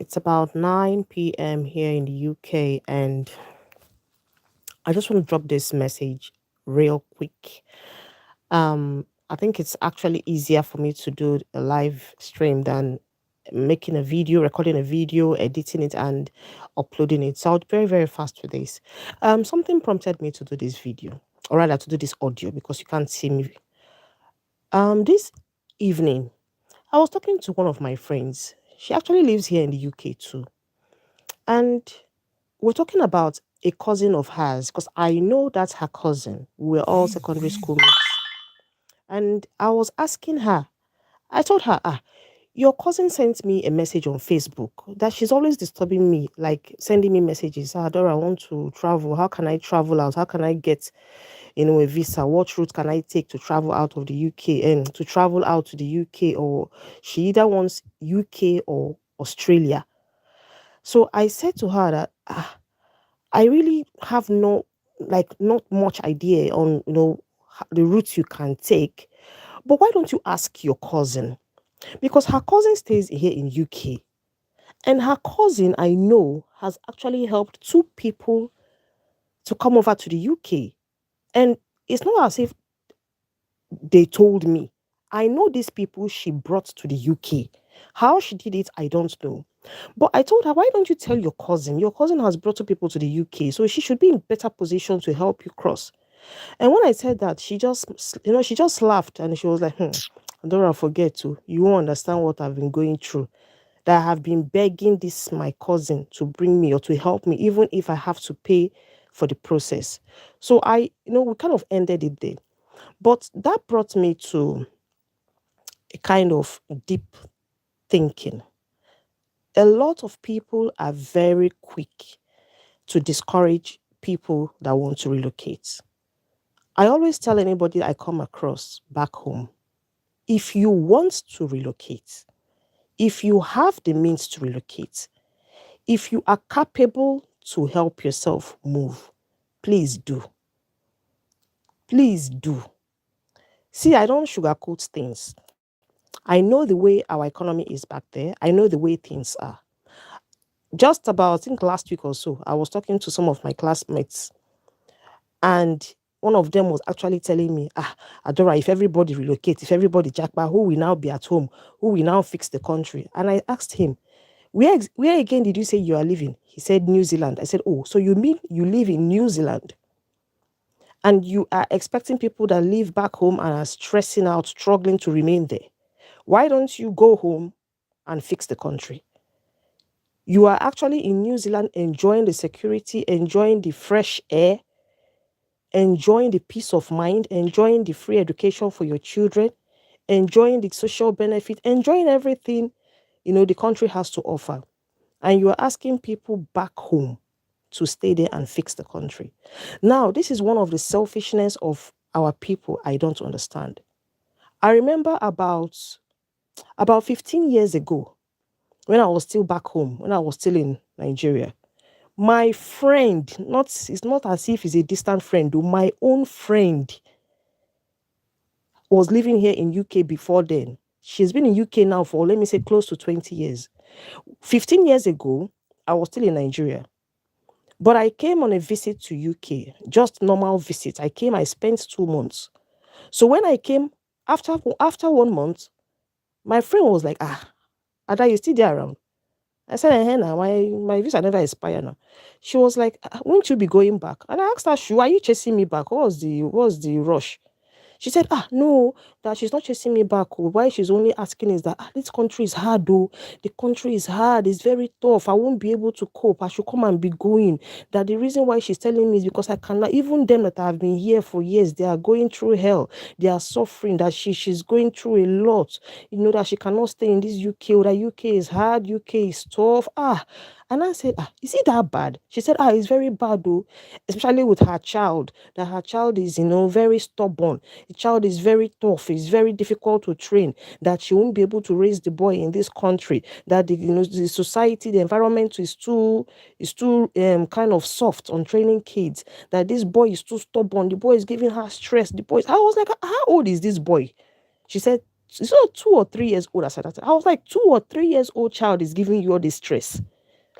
It's about 9 p.m. here in the UK, and I just want to drop this message real quick. I think it's actually easier for me to do a live stream than making a video, recording a video, editing it, and uploading it. So I'll be very, very fast with this. Something prompted me to do this video, or rather to do this audio because you can't see me. This evening, I was talking to one of my friends. She actually lives here in the UK too. And we're talking about a cousin of hers because I know that's her cousin. We were all secondary school mates. And I was asking her, I told her, your cousin sent me a message on Facebook that she's always disturbing me, like sending me messages. Dora, I want to travel. How can I travel out? How can I get, a visa? What route can I take to travel out of the UK and to travel out to the UK? Or she either wants UK or Australia. So I said to her that I really have not much idea on, the routes you can take. But why don't you ask your cousin? Because her cousin stays here in UK. And her cousin, I know, has actually helped two people to come over to the UK. And it's not as if they told me. I know these people she brought to the UK. How she did it, I don't know. But I told her, why don't you tell your cousin? Your cousin has brought two people to the UK, so she should be in better position to help you cross. And when I said that, she just laughed and she was like, Dora, forget to. You won't understand what I've been going through. That I have been begging this my cousin to bring me or to help me, even if I have to pay for the process. So we kind of ended it there. But that brought me to a kind of deep thinking. A lot of people are very quick to discourage people that want to relocate. I always tell anybody I come across back home, if you want to relocate, if you have the means to relocate, if you are capable to help yourself move, please do. Please do. See, I don't sugarcoat things. I know the way our economy is back there. I know the way things are. Just about, I think last week or so, I was talking to some of my classmates, and one of them was actually telling me, Adora, if everybody relocates, if everybody Japa, who will now be at home? Who will now fix the country? And I asked him, where again did you say you are living? He said New Zealand. I said, oh, so you mean you live in New Zealand? And you are expecting people that live back home and are stressing out, struggling to remain there. Why don't you go home and fix the country? You are actually in New Zealand enjoying the security, enjoying the fresh air, enjoying the peace of mind, enjoying the free education for your children, enjoying the social benefit, enjoying everything, the country has to offer. And you are asking people back home to stay there and fix the country. Now, this is one of the selfishness of our people I don't understand. I remember about 15 years ago, when I was still back home, when I was still in Nigeria, my friend, it's not as if he's a distant friend, though, my own friend was living here in UK before then. She's been in UK now for, let me say, close to 20 years. 15 years ago, I was still in Nigeria. But I came on a visit to UK, just normal visit. I spent 2 months. So when I came, after 1 month, my friend was like, Ada, you still there around? I said, hey, now, my visa never expired now. She was like, won't you be going back? And I asked her, why are you chasing me back? What's the rush? She said, no, that she's not chasing me back. Oh. Why she's only asking is that, this country is hard, though. The country is hard. It's very tough. I won't be able to cope. I should come and be going. That the reason why she's telling me is because I cannot, even them that have been here for years, they are going through hell. They are suffering, that she's going through a lot. That she cannot stay in this UK, or that UK is hard, UK is tough. And I said, is it that bad? She said, it's very bad, though, especially with her child, that her child is, very stubborn. The child is very tough. It's very difficult to train, that she won't be able to raise the boy in this country, that the society, the environment is too kind of soft on training kids, that this boy is too stubborn. The boy is giving her stress. I was like, how old is this boy? She said It's not 2 or 3 years old. I said that. I was like, 2 or 3 years old child is giving you all this stress.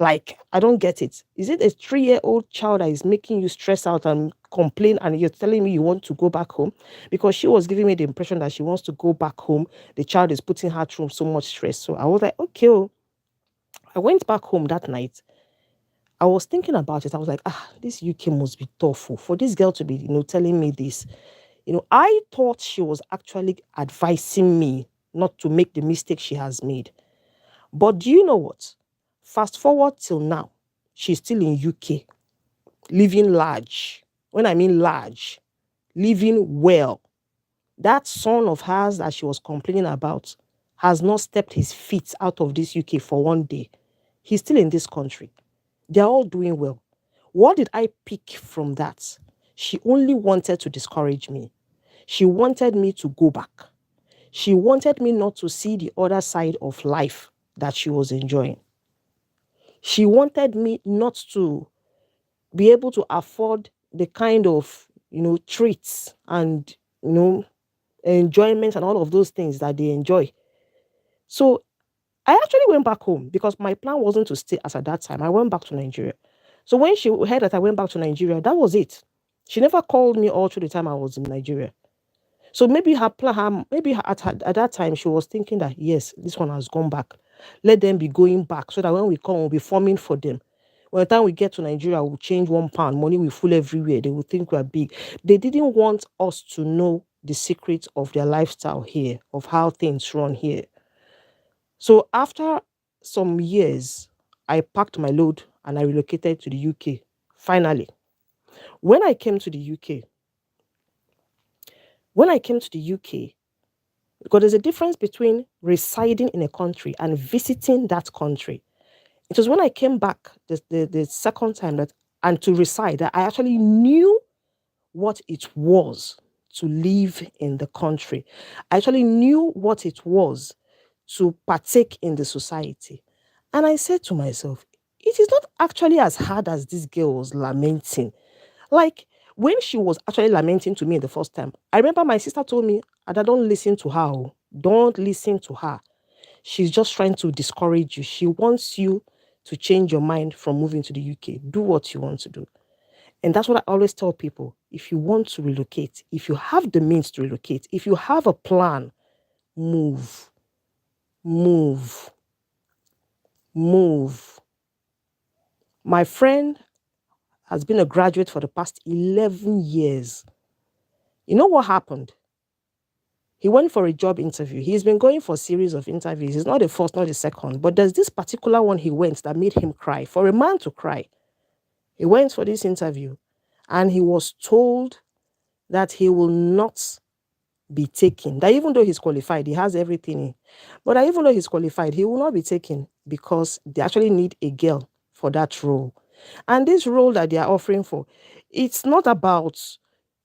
Like, I don't get it. Is it a 3-year-old child that is making you stress out and complain, and you're telling me you want to go back home? Because she was giving me the impression that she wants to go back home. The child is putting her through so much stress. So I was like, okay. Oh. I went back home that night. I was thinking about it. I was like, this UK must be tough for this girl to be, telling me this. I thought she was actually advising me not to make the mistake she has made. But do you know what? Fast forward till now, she's still in UK, living large. When I mean large, living well. That son of hers that she was complaining about has not stepped his feet out of this UK for one day. He's still in this country. They're all doing well. What did I pick from that? She only wanted to discourage me. She wanted me to go back. She wanted me not to see the other side of life that she was enjoying. She wanted me not to be able to afford the kind of, treats and, enjoyment and all of those things that they enjoy. So I actually went back home because my plan wasn't to stay as at that time. I went back to Nigeria. So when she heard that I went back to Nigeria, that was it. She never called me all through the time I was in Nigeria. So maybe her plan, at that time she was thinking that yes, this one has gone back. Let them be going back so that when we come, we'll be forming for them. By the time we get to Nigeria, we'll change £1. Money will full everywhere. They will think we're big. They didn't want us to know the secrets of their lifestyle here, of how things run here. So after some years, I packed my load and I relocated to the UK. Finally, when I came to the UK, because there's a difference between residing in a country and visiting that country. It was when I came back the second time and to reside, that I actually knew what it was to live in the country. I actually knew what it was to partake in the society. And I said to myself, it is not actually as hard as this girl was lamenting. Like, when she was actually lamenting to me the first time, I remember my sister told me, Ada, don't listen to her. Don't listen to her. She's just trying to discourage you. She wants you to change your mind from moving to the UK. Do what you want to do. And that's what I always tell people. If you want to relocate, if you have the means to relocate, if you have a plan, move. Move. Move. My friend has been a graduate for the past 11 years. You know what happened? He went for a job interview. He's been going for a series of interviews. It's not the first, not the second. But there's this particular one he went that made him cry. For a man to cry. He went for this interview and he was told that he will not be taken. That even though he's qualified, he has everything. But that even though he's qualified, he will not be taken because they actually need a girl for that role. And this role that they are offering for, it's not about,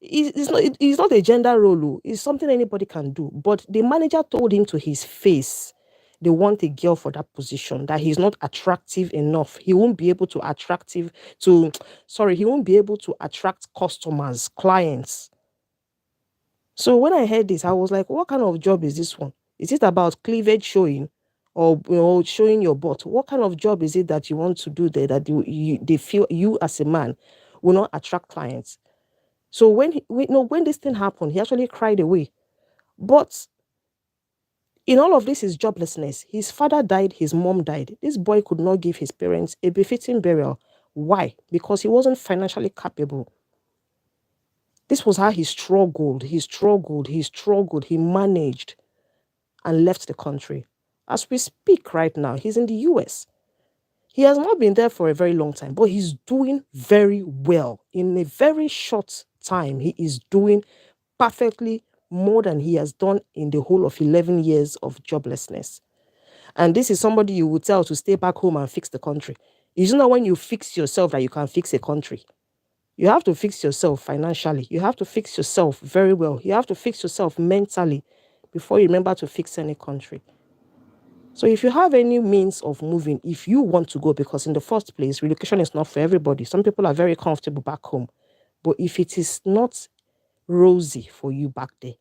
it's not a gender role. It's something anybody can do. But the manager told him to his face, they want a girl for that position, that he's not attractive enough. He won't be able to he won't be able to attract customers, clients. So when I heard this, I was like, what kind of job is this one? Is it about cleavage showing or showing your butt? What kind of job is it that you want to do there that they feel you as a man will not attract clients? So when this thing happened, he actually cried away. But in all of this is joblessness. His father died, his mom died. This boy could not give his parents a befitting burial. Why? Because he wasn't financially capable. This was how he struggled. He managed and left the country. As we speak right now, he's in the US. He has not been there for a very long time, but he's doing very well. In a very short time, he is doing perfectly more than he has done in the whole of 11 years of joblessness. And this is somebody you would tell to stay back home and fix the country. It's not when you fix yourself that you can fix a country. You have to fix yourself financially. You have to fix yourself very well. You have to fix yourself mentally before you remember to fix any country. So if you have any means of moving, if you want to go, because in the first place, relocation is not for everybody. Some people are very comfortable back home. But if it is not rosy for you back there,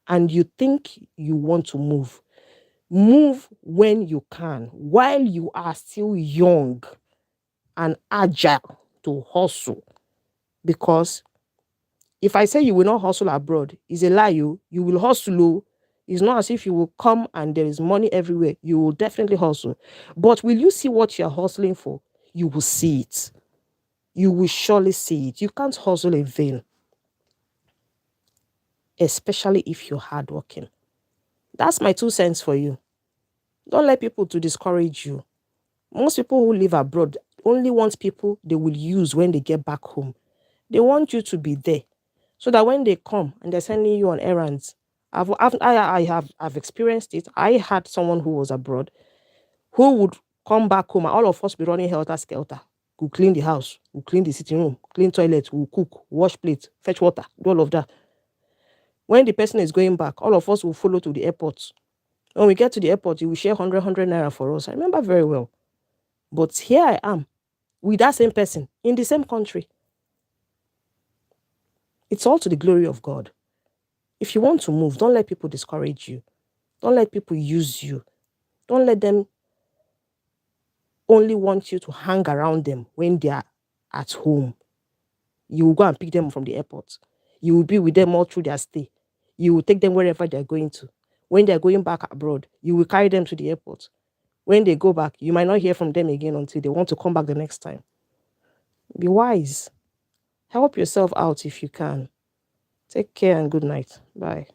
and you think you want to move, move when you can, while you are still young and agile to hustle. Because if I say you will not hustle abroad, it's a lie. You will hustle. Oh. It's not as if you will come and there is money everywhere. You will definitely hustle. But will you see what you're hustling for? You will see it. You will surely see it. You can't hustle in vain, especially if you're hardworking. That's my 2 cents for you. Don't let people to discourage you. Most people who live abroad only want people they will use when they get back home. They want you to be there so that when they come and they're sending you on errands, I've experienced it. I had someone who was abroad who would come back home and all of us be running helter skelter. We'll clean the house, we'll clean the sitting room, clean toilet, we'll cook, wash plates, fetch water, do all of that. When the person is going back, all of us will follow to the airport. When we get to the airport, you will share 100 naira for us. I remember very well. But here I am with that same person in the same country. It's all to the glory of God. If you want to move, don't let people discourage you. Don't let people use you. Don't let them only want you to hang around them when they are at home. You will go and pick them from the airport. You will be with them all through their stay. You will take them wherever they're going to. When they're going back abroad, you will carry them to the airport. When they go back, you might not hear from them again until they want to come back the next time. Be wise. Help yourself out if you can. Take care and good night. Bye.